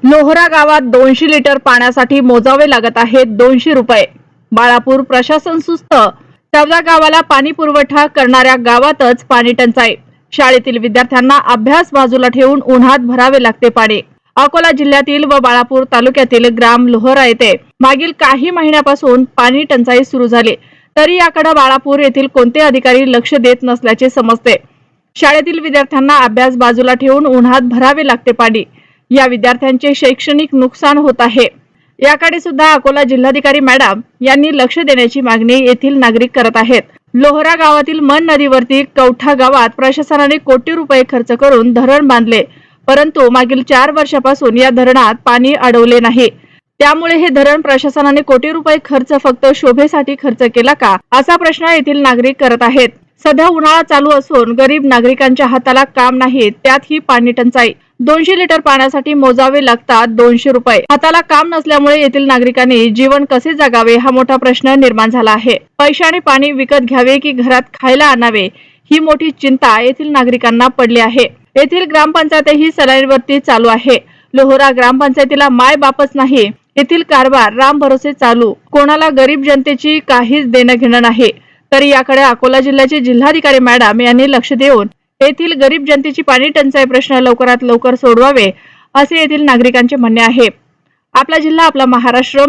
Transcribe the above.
लोहरा गावात 200 लिटर पाण्यासाठी मोजावे लागत आहेत 200 रुपये। बाळापूर प्रशासन सुस्त, तवजा गावाला पाणी पुरवठा करणाऱ्या गावातच पाणी टंचाई। शाळेतील विद्यार्थ्यांना अभ्यास बाजूला ठेवून उन्हात भरावे लागते पाणी। अकोला जिल्ह्यातील व बाळापूर तालुक्यातील ग्राम लोहरा येथे मागील काही महिन्यापासून पाणी टंचाई सुरू झाली, तरी याकडे बाळापूर येथील कोणते अधिकारी लक्ष देत नसल्याचे समजते। शाळेतील विद्यार्थ्यांना अभ्यास बाजूला ठेवून उन्हात भरावे लागते पाणी। या विद्यार्थ्यांचे शैक्षणिक नुकसान होत आहे। याकडे सुद्धा अकोला जिल्हाधिकारी मॅडम यांनी लक्ष देण्याची मागणी येथील नागरिक करत आहेत। लोहरा गावातील मन नदीवरती कवठा गावात प्रशासनाने कोटी रुपये खर्च करून धरण बांधले, परंतु मागील 4 वर्षापासून या धरणात पाणी अडवले नाही। त्यामुळे हे धरण प्रशासनाने कोटी रुपये खर्च फक्त शोभेसाठी खर्च केला का, असा प्रश्न येथील नागरिक करत आहेत। सध्या उन्हाळा चालू असून गरीब नागरिकांच्या हाताला काम नाही, त्यात ही पाणी टंचाई। 200 लिटर पाण्यासाठी मोजावे लागतात 200 रुपये। हाताला काम नसल्यामुळे येथील नागरिकांनी जीवन कसे जगावे हा मोठा प्रश्न निर्माण झाला आहे। पैशाने पाणी विकत घ्यावे की घरात खायला आणावे ही मोठी चिंता येथील नागरिकांना पडली आहे। येथील ग्रामपंचायतही सलाईनवरती चालू आहे। लोहरा ग्रामपंचायतीला माय बापच नाही, येथील कारभार राम भरोसे चालू, कोणाला गरीब जनतेची काहीच देणं घेणं नाही। तरी याकडे अकोला जिल्ह्याचे जिल्हाधिकारी मॅडम यांनी लक्ष देऊन येथील गरीब जनतेची पाणी टंचाई प्रश्न लवकरात लवकर सोडवावे, असे येथील नागरिकांचे म्हणणे आहे। आपला जिल्हा, आपला महाराष्ट्र।